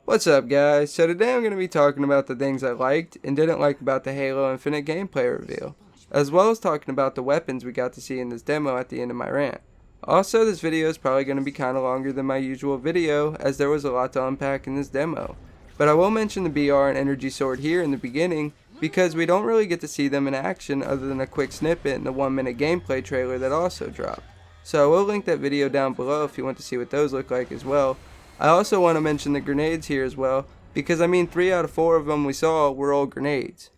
What's up guys? So today I'm going to be talking about the things I liked and didn't like about the Halo Infinite gameplay reveal, as well as talking about the weapons we got to see in this demo at the end of my rant. Also, this video is probably going to be kind of longer than my usual video as there was a lot to unpack in this demo. But I will mention the BR and Energy Sword here in the beginning because we don't really get to see them in action other than a quick snippet in the 1-minute gameplay trailer that also dropped. So I will link that video down below if you want to see what those look like as well. I also want to mention the grenades here as well, because 3 out of 4 of them we saw were old grenades.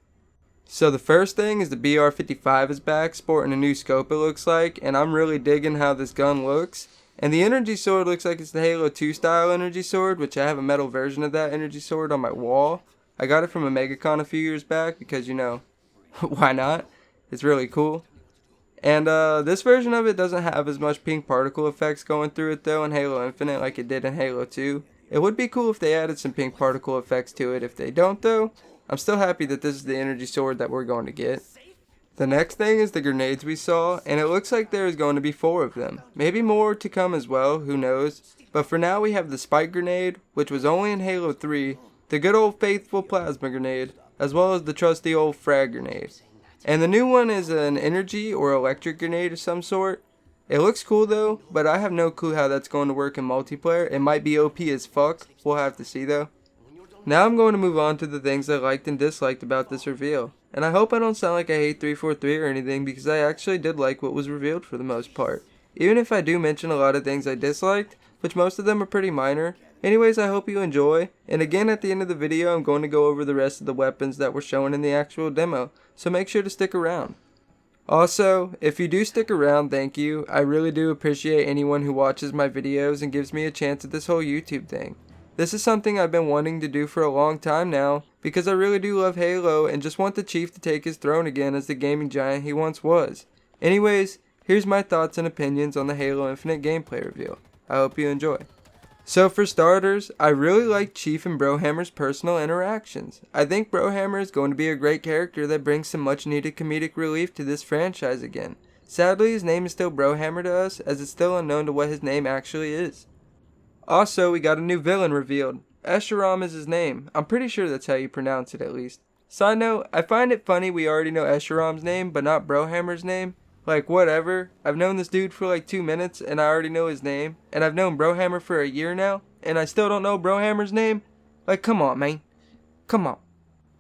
So the first thing is the Mk50 is back, sporting a new scope it looks like, and I'm really digging how this gun looks. And the Energy Sword looks like it's the Halo 2 style Energy Sword, which I have a metal version of that Energy Sword on my wall. I got it from a MegaCon a few years back because, you know, why not? It's really cool. And this version of it doesn't have as much pink particle effects going through it though in Halo Infinite like it did in Halo 2. It would be cool if they added some pink particle effects to it. If they don't though, I'm still happy that this is the Energy Sword that we're going to get. The next thing is the grenades we saw, and it looks like there is going to be 4 of them. Maybe more to come as well, who knows. But for now we have the Spike Grenade, which was only in Halo 3, the good old faithful Plasma Grenade, as well as the trusty old Frag Grenade. And the new one is an energy or electric grenade of some sort. It looks cool though, but I have no clue how that's going to work in multiplayer. It might be OP as fuck, we'll have to see though. Now I'm going to move on to the things I liked and disliked about this reveal. And I hope I don't sound like I hate 343 or anything, because I actually did like what was revealed for the most part. Even if I do mention a lot of things I disliked, which most of them are pretty minor. Anyways, I hope you enjoy, and again at the end of the video I'm going to go over the rest of the weapons that were shown in the actual demo, so make sure to stick around. Also, if you do stick around, thank you. I really do appreciate anyone who watches my videos and gives me a chance at this whole YouTube thing. This is something I've been wanting to do for a long time now, because I really do love Halo and just want the Chief to take his throne again as the gaming giant he once was. Anyways, here's my thoughts and opinions on the Halo Infinite gameplay reveal. I hope you enjoy. So for starters, I really like Chief and Brohammer's personal interactions. I think Brohammer is going to be a great character that brings some much needed comedic relief to this franchise again. Sadly, his name is still Brohammer to us, as it's still unknown to what his name actually is. Also, we got a new villain revealed. Escharum is his name. I'm pretty sure that's how you pronounce it at least. Side note, I find it funny we already know Escherum's name, but not Brohammer's name. Like, whatever. I've known this dude for like 2 minutes, and I already know his name. And I've known Brohammer for a year now, and I still don't know Brohammer's name? Like, come on, man. Come on.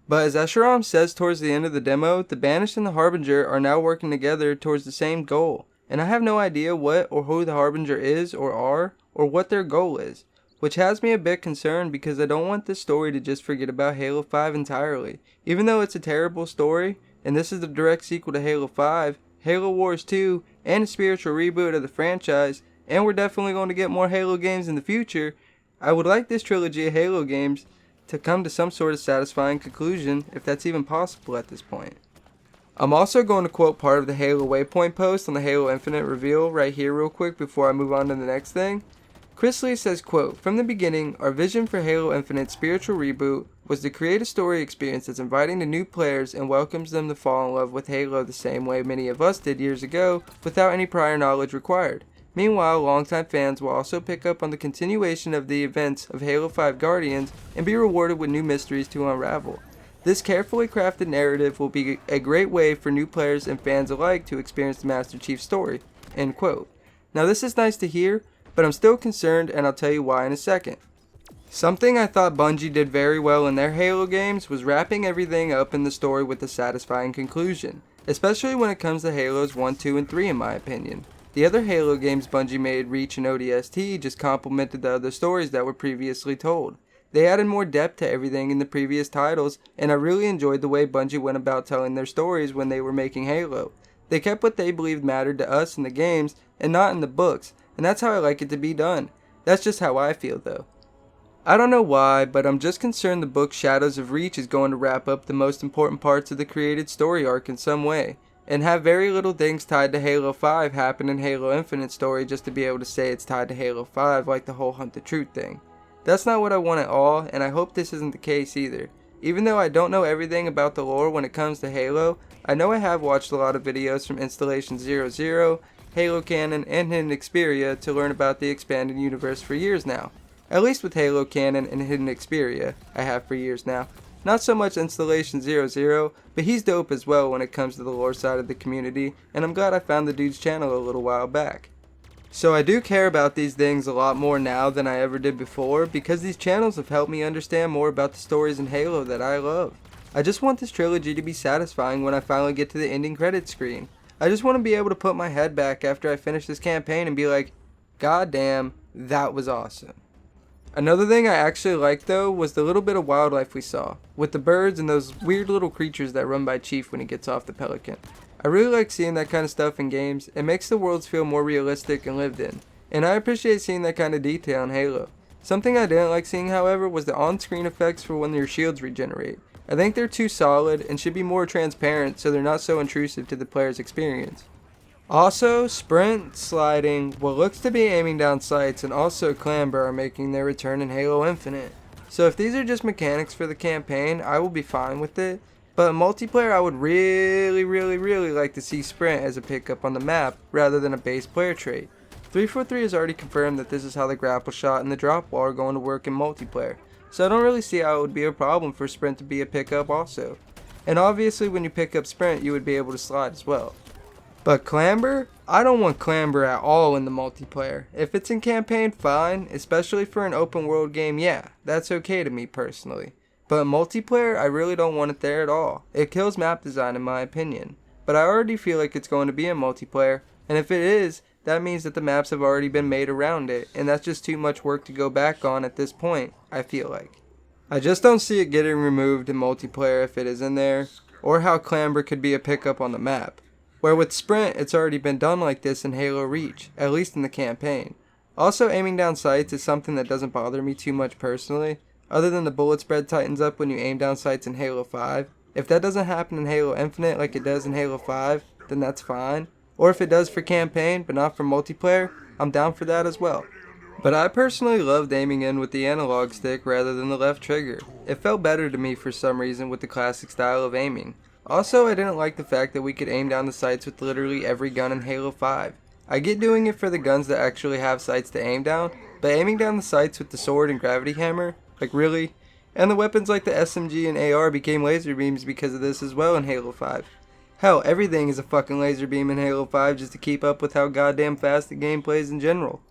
But as Escharum says towards the end of the demo, the Banished and the Harbinger are now working together towards the same goal. And I have no idea what or who the Harbinger is or are, or what their goal is. Which has me a bit concerned because I don't want this story to just forget about Halo 5 entirely. Even though it's a terrible story, and this is the direct sequel to Halo 5, Halo Wars 2, and a spiritual reboot of the franchise, and we're definitely going to get more Halo games in the future, I would like this trilogy of Halo games to come to some sort of satisfying conclusion, if that's even possible at this point. I'm also going to quote part of the Halo Waypoint post on the Halo Infinite reveal right here real quick before I move on to the next thing. Chris Lee says, quote, "From the beginning, our vision for Halo Infinite's spiritual reboot was to create a story experience that's inviting to new players and welcomes them to fall in love with Halo the same way many of us did years ago without any prior knowledge required. Meanwhile, longtime fans will also pick up on the continuation of the events of Halo 5 Guardians and be rewarded with new mysteries to unravel. This carefully crafted narrative will be a great way for new players and fans alike to experience the Master Chief story." End quote. Now this is nice to hear, but I'm still concerned, and I'll tell you why in a second. Something I thought Bungie did very well in their Halo games was wrapping everything up in the story with a satisfying conclusion, especially when it comes to Halos 1, 2, and 3 in my opinion. The other Halo games Bungie made, Reach and ODST, just complemented the other stories that were previously told. They added more depth to everything in the previous titles, and I really enjoyed the way Bungie went about telling their stories when they were making Halo. They kept what they believed mattered to us in the games, and not in the books, and that's how I like it to be done. That's just how I feel though. I don't know why, but I'm just concerned the book Shadows of Reach is going to wrap up the most important parts of the created story arc in some way, and have very little things tied to Halo 5 happen in Halo Infinite story just to be able to say it's tied to Halo 5 like the whole Hunt the Truth thing. That's not what I want at all, and I hope this isn't the case either. Even though I don't know everything about the lore when it comes to Halo, I know I have watched a lot of videos from Installation 00, Halo Canon, and Hidden Xperia to learn about the expanded universe for years now. At least with Halo Canon and Hidden Xperia, I have for years now. Not so much Installation 00, but he's dope as well when it comes to the lore side of the community, and I'm glad I found the dude's channel a little while back. So I do care about these things a lot more now than I ever did before, because these channels have helped me understand more about the stories in Halo that I love. I just want this trilogy to be satisfying when I finally get to the ending credits screen. I just want to be able to put my head back after I finish this campaign and be like, God damn, that was awesome. Another thing I actually liked though was the little bit of wildlife we saw, with the birds and those weird little creatures that run by Chief when he gets off the Pelican. I really like seeing that kind of stuff in games. It makes the worlds feel more realistic and lived in, and I appreciate seeing that kind of detail in Halo. Something I didn't like seeing, however, was the on-screen effects for when your shields regenerate. I think they're too solid and should be more transparent so they're not so intrusive to the player's experience. Also, sprint, sliding, what looks to be aiming down sights, and also clamber are making their return in Halo Infinite. So if these are just mechanics for the campaign, I will be fine with it. But in multiplayer, I would really like to see sprint as a pickup on the map rather than a base player trait. 343 has already confirmed that this is how the grapple shot and the drop wall are going to work in multiplayer, so I don't really see how it would be a problem for sprint to be a pickup also. And obviously when you pick up sprint, you would be able to slide as well. But clamber? I don't want clamber at all in the multiplayer. If it's in campaign, fine, especially for an open world game, yeah, that's okay to me personally. But in multiplayer, I really don't want it there at all. It kills map design in my opinion. But I already feel like it's going to be in multiplayer, and if it is, that means that the maps have already been made around it, and that's just too much work to go back on at this point, I feel like. I just don't see it getting removed in multiplayer if it is in there, or how clamber could be a pickup on the map. Where with sprint, it's already been done like this in Halo Reach, at least in the campaign. Also, aiming down sights is something that doesn't bother me too much personally, other than the bullet spread tightens up when you aim down sights in Halo 5. If that doesn't happen in Halo Infinite like it does in Halo 5, then that's fine. Or if it does for campaign, but not for multiplayer, I'm down for that as well. But I personally loved aiming in with the analog stick rather than the left trigger. It felt better to me for some reason with the classic style of aiming. Also, I didn't like the fact that we could aim down the sights with literally every gun in Halo 5. I get doing it for the guns that actually have sights to aim down, but aiming down the sights with the sword and gravity hammer? Like really? And the weapons like the SMG and AR became laser beams because of this as well in Halo 5. Hell, everything is a fucking laser beam in Halo 5 just to keep up with how goddamn fast the game plays in general.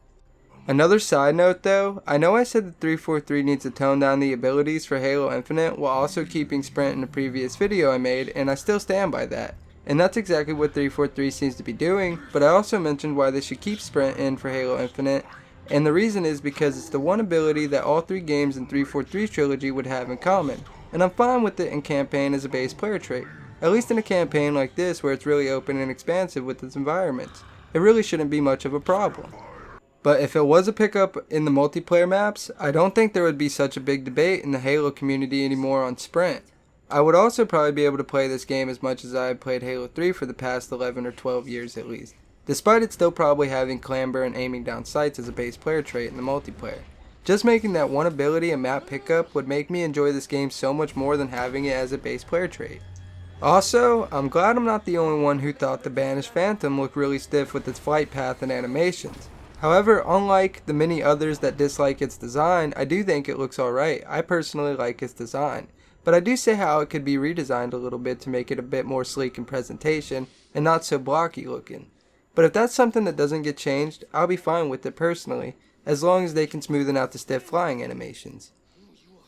Another side note though, I know I said that 343 needs to tone down the abilities for Halo Infinite while also keeping sprint in a previous video I made, and I still stand by that. And that's exactly what 343 seems to be doing, but I also mentioned why they should keep sprint in for Halo Infinite, and the reason is because it's the one ability that all three games in 343's trilogy would have in common, and I'm fine with it in campaign as a base player trait. At least in a campaign like this where it's really open and expansive with its environments. It really shouldn't be much of a problem. But if it was a pickup in the multiplayer maps, I don't think there would be such a big debate in the Halo community anymore on sprint. I would also probably be able to play this game as much as I have played Halo 3 for the past 11 or 12 years at least, despite it still probably having clamber and aiming down sights as a base player trait in the multiplayer. Just making that one ability a map pickup would make me enjoy this game so much more than having it as a base player trait. Also, I'm glad I'm not the only one who thought the Banished Phantom looked really stiff with its flight path and animations. However, unlike the many others that dislike its design, I do think it looks alright. I personally like its design. But I do say how it could be redesigned a little bit to make it a bit more sleek in presentation and not so blocky looking. But if that's something that doesn't get changed, I'll be fine with it personally, as long as they can smoothen out the stiff flying animations.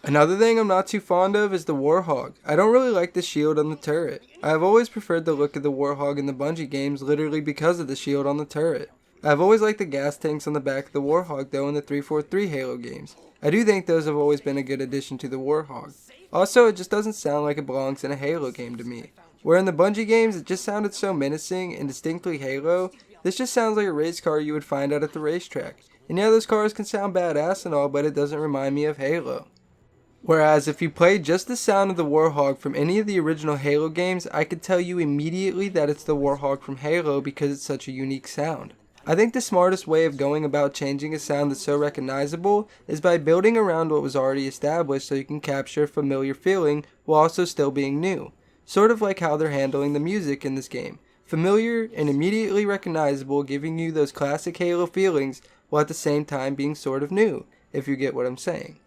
Another thing I'm not too fond of is the Warhog. I don't really like the shield on the turret. I have always preferred the look of the Warhog in the Bungie games literally because of the shield on the turret. I've always liked the gas tanks on the back of the Warhog though in the 343 Halo games. I do think those have always been a good addition to the Warhog. Also, it just doesn't sound like it belongs in a Halo game to me. Where in the Bungie games it just sounded so menacing and distinctly Halo, this just sounds like a race car you would find out at the racetrack. And yeah, those cars can sound badass and all, but it doesn't remind me of Halo. Whereas if you played just the sound of the Warhog from any of the original Halo games, I could tell you immediately that it's the Warhog from Halo because it's such a unique sound. I think the smartest way of going about changing a sound that's so recognizable is by building around what was already established so you can capture a familiar feeling while also still being new. Sort of like how they're handling the music in this game. Familiar and immediately recognizable, giving you those classic Halo feelings while at the same time being sort of new. if you get what I'm saying.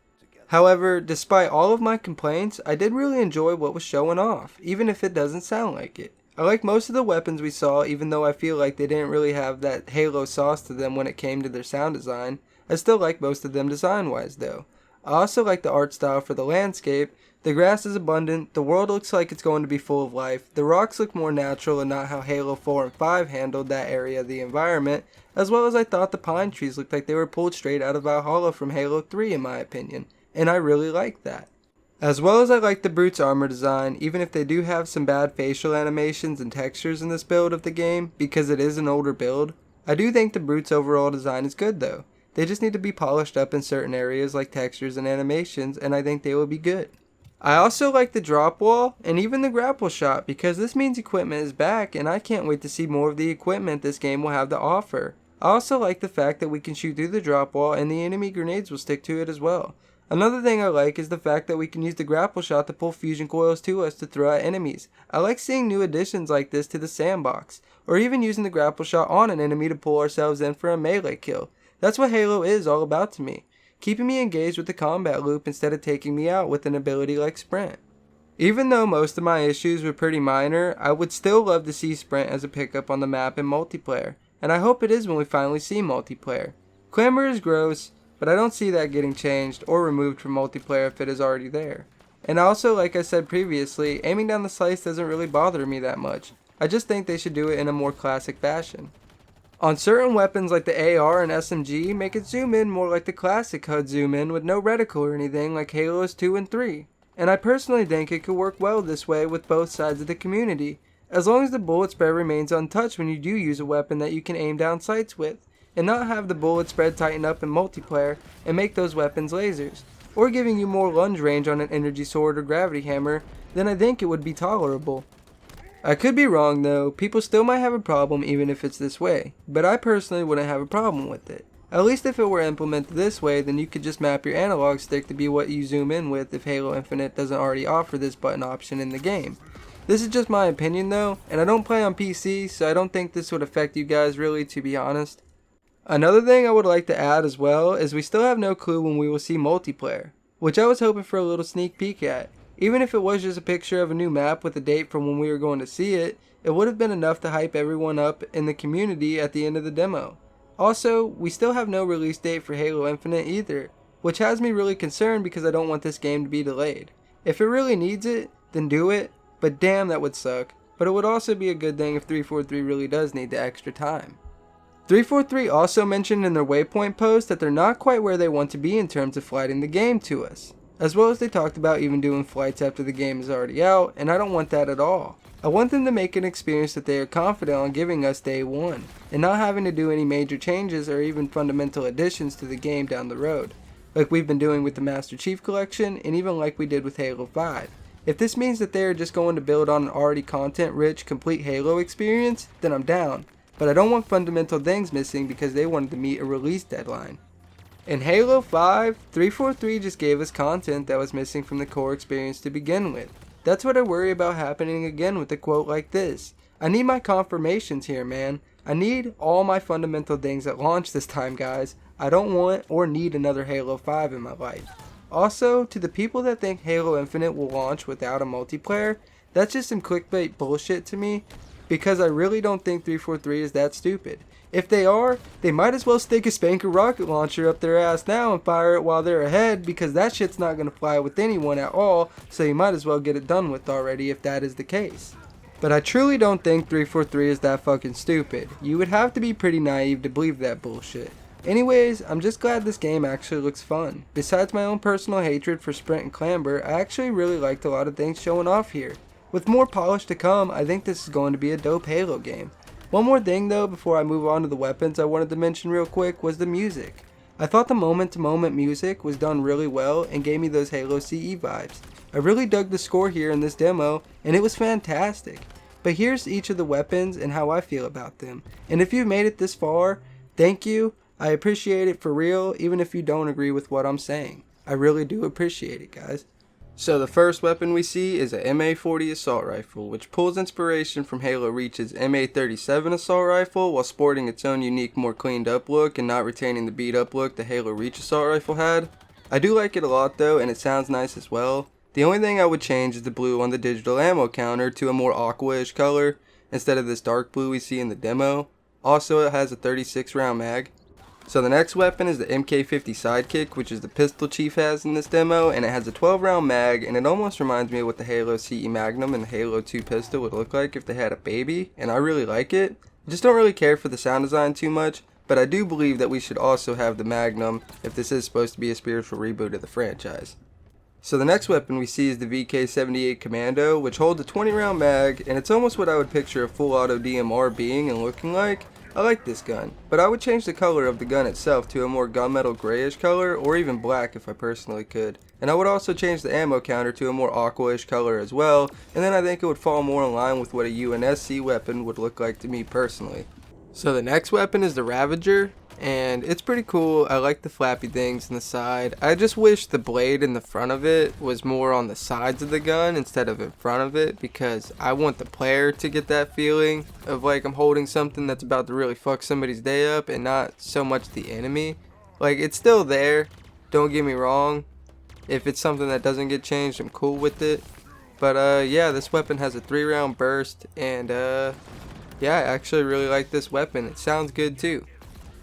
However, despite all of my complaints, I did really enjoy what was showing off, even if it doesn't sound like it. I like most of the weapons we saw, even though I feel like they didn't really have that Halo sauce to them when it came to their sound design. I still like most of them design-wise though. I also like the art style for the landscape. The grass is abundant, the world looks like it's going to be full of life, the rocks look more natural and not how Halo 4 and 5 handled that area of the environment, as well as I thought the pine trees looked like they were pulled straight out of Valhalla from Halo 3 in my opinion, and I really liked that. As well as I like the Brute's armor design, even if they do have some bad facial animations and textures in this build of the game, because it is an older build, I do think the Brute's overall design is good though. They just need to be polished up in certain areas like textures and animations, and I think they will be good. I also like the drop wall and even the grapple shot because this means equipment is back and I can't wait to see more of the equipment this game will have to offer. I also like the fact that we can shoot through the drop wall and the enemy grenades will stick to it as well. Another thing I like is the fact that we can use the grapple shot to pull fusion coils to us to throw at enemies. I like seeing new additions like this to the sandbox, or even using the grapple shot on an enemy to pull ourselves in for a melee kill. That's what Halo is all about to me. Keeping me engaged with the combat loop instead of taking me out with an ability like Sprint. Even though most of my issues were pretty minor, I would still love to see Sprint as a pickup on the map in multiplayer, and I hope it is when we finally see multiplayer. Clamor is gross, but I don't see that getting changed or removed from multiplayer if it is already there. And also, like I said previously, aiming down the sights doesn't really bother me that much. I just think they should do it in a more classic fashion. On certain weapons like the AR and SMG, make it zoom in more like the classic HUD zoom in with no reticle or anything like Halos 2 and 3. And I personally think it could work well this way with both sides of the community, as long as the bullet spread remains untouched when you do use a weapon that you can aim down sights with, and not have the bullet spread tighten up in multiplayer and make those weapons lasers, or giving you more lunge range on an energy sword or gravity hammer, then I think it would be tolerable. I could be wrong though, people still might have a problem even if it's this way, but I personally wouldn't have a problem with it. At least if it were implemented this way, then you could just map your analog stick to be what you zoom in with if Halo Infinite doesn't already offer this button option in the game. This is just my opinion though, and I don't play on PC, so I don't think this would affect you guys really, to be honest. Another thing I would like to add as well is we still have no clue when we will see multiplayer, which I was hoping for a little sneak peek at. Even if it was just a picture of a new map with a date from when we were going to see it, it would have been enough to hype everyone up in the community at the end of the demo. Also, we still have no release date for Halo Infinite either, which has me really concerned because I don't want this game to be delayed. If it really needs it, then do it, but damn that would suck. But it would also be a good thing if 343 really does need the extra time. 343 also mentioned in their waypoint post that they're not quite where they want to be in terms of flighting the game to us. As well as they talked about even doing flights after the game is already out, and I don't want that at all. I want them to make an experience that they are confident on giving us day one, and not having to do any major changes or even fundamental additions to the game down the road, like we've been doing with the Master Chief Collection, and even like we did with Halo 5. If this means that they are just going to build on an already content-rich, complete Halo experience, then I'm down. But I don't want fundamental things missing because they wanted to meet a release deadline. In Halo 5, 343 just gave us content that was missing from the core experience to begin with. That's what I worry about happening again with a quote like this. I need my confirmations here, man. I need all my fundamental things at launch this time, guys. I don't want or need another Halo 5 in my life. Also, to the people that think Halo Infinite will launch without a multiplayer, that's just some clickbait bullshit to me, because I really don't think 343 is that stupid. If they are, they might as well stick a spanker rocket launcher up their ass now and fire it while they're ahead, because that shit's not going to fly with anyone at all, so you might as well get it done with already if that is the case. But I truly don't think 343 is that fucking stupid. You would have to be pretty naive to believe that bullshit. Anyways, I'm just glad this game actually looks fun. Besides my own personal hatred for Sprint and Clamber, I actually really liked a lot of things showing off here. With more polish to come, I think this is going to be a dope Halo game. One more thing though before I move on to the weapons I wanted to mention real quick was the music. I thought the moment-to-moment music was done really well and gave me those Halo CE vibes. I really dug the score here in this demo and it was fantastic. But here's each of the weapons and how I feel about them. And if you've made it this far, thank you. I appreciate it for real, even if you don't agree with what I'm saying. I really do appreciate it, guys. So the first weapon we see is a Mk50 assault rifle, which pulls inspiration from Halo Reach's Mk37 assault rifle while sporting its own unique, more cleaned up look and not retaining the beat up look the Halo Reach assault rifle had. I do like it a lot though, and it sounds nice as well. The only thing I would change is the blue on the digital ammo counter to a more aqua-ish color instead of this dark blue we see in the demo. Also, it has a 36 round mag. So the next weapon is the Mk50 Sidekick, which is the pistol Chief has in this demo, and it has a 12 round mag, and it almost reminds me of what the Halo CE Magnum and the Halo 2 pistol would look like if they had a baby, and I really like it. I just don't really care for the sound design too much, but I do believe that we should also have the Magnum if this is supposed to be a spiritual reboot of the franchise. So the next weapon we see is the Mk50 Commando, which holds a 20 round mag, and it's almost what I would picture a full auto DMR being and looking like. I like this gun, but I would change the color of the gun itself to a more gunmetal grayish color, or even black if I personally could. And I would also change the ammo counter to a more aqua-ish color as well, and then I think it would fall more in line with what a UNSC weapon would look like to me personally. So the next weapon is the Ravager, and it's pretty cool. I like the flappy things on the side. I just wish the blade in the front of it was more on the sides of the gun instead of in front of it, because I want the player to get that feeling of like I'm holding something that's about to really fuck somebody's day up, and not so much the enemy. Like, it's still there, don't get me wrong. If it's something that doesn't get changed, I'm cool with it. But yeah, this weapon has a 3 round burst, and yeah, I actually really like this weapon. It sounds good too.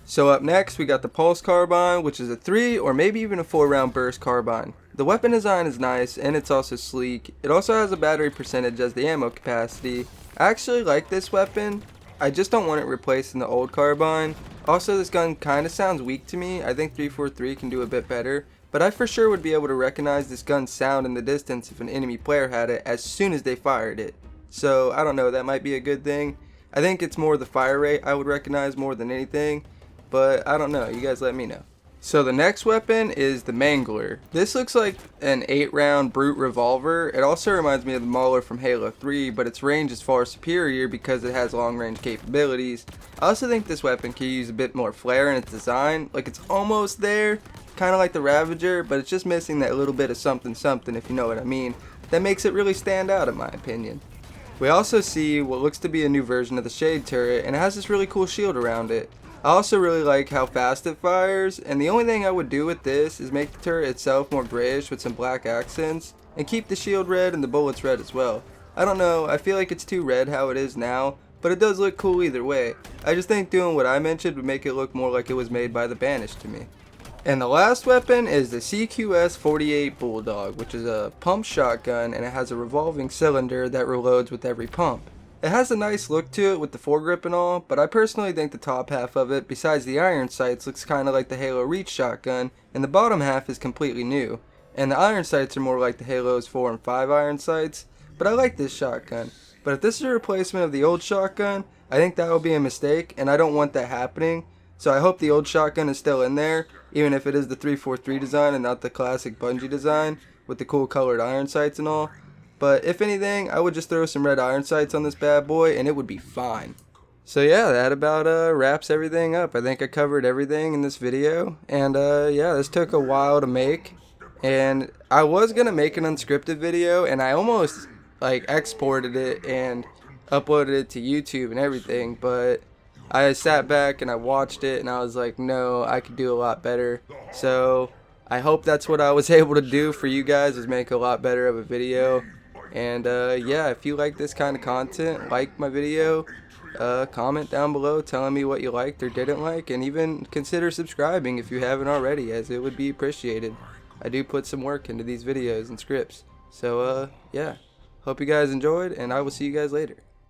So up next we got the Pulse Carbine, which is a 3 or maybe even a 4 round burst carbine. The weapon design is nice, and it's also sleek. It also has a battery percentage as the ammo capacity. I actually like this weapon. I just don't want it replaced in the old carbine. Also, this gun kind of sounds weak to me. I think 343 can do a bit better, but I for sure would be able to recognize this gun's sound in the distance if an enemy player had it as soon as they fired it. So I don't know, that might be a good thing. I think it's more the fire rate I would recognize more than anything, but I don't know, you guys let me know. So the next weapon is the Mangler. This looks like an 8 round brute revolver. It also reminds me of the Mauler from Halo 3, but its range is far superior because it has long range capabilities. I also think this weapon can use a bit more flair in its design. Like, it's almost there, kind of like the Ravager, but it's just missing that little bit of something something, if you know what I mean. That makes it really stand out in my opinion. We also see what looks to be a new version of the Shade turret, and it has this really cool shield around it. I also really like how fast it fires, and the only thing I would do with this is make the turret itself more grayish with some black accents, and keep the shield red and the bullets red as well. I don't know, I feel like it's too red how it is now, but it does look cool either way. I just think doing what I mentioned would make it look more like it was made by the Banished to me. And the last weapon is the Cqs48 Bulldog, which is a pump shotgun, and it has a revolving cylinder that reloads with every pump. It has a nice look to it with the foregrip and all, but I personally think the top half of it, besides the iron sights, looks kinda like the Halo Reach shotgun, and the bottom half is completely new. And the iron sights are more like the Halos 4 and 5 iron sights, but I like this shotgun. But if this is a replacement of the old shotgun, I think that would be a mistake, and I don't want that happening. So I hope the old shotgun is still in there, even if it is the 343 design and not the classic Bungie design with the cool colored iron sights and all. But if anything, I would just throw some red iron sights on this bad boy and it would be fine. So yeah, that about wraps everything up. I think I covered everything in this video, and yeah, this took a while to make. And I was gonna make an unscripted video, and I almost like exported it and uploaded it to YouTube and everything, but I sat back and I watched it and I was like, no, I could do a lot better. So I hope that's what I was able to do for you guys, is make a lot better of a video. And yeah, if you like this kind of content, like my video, comment down below telling me what you liked or didn't like, and even consider subscribing if you haven't already, as it would be appreciated. I do put some work into these videos and scripts. So yeah, hope you guys enjoyed, and I will see you guys later.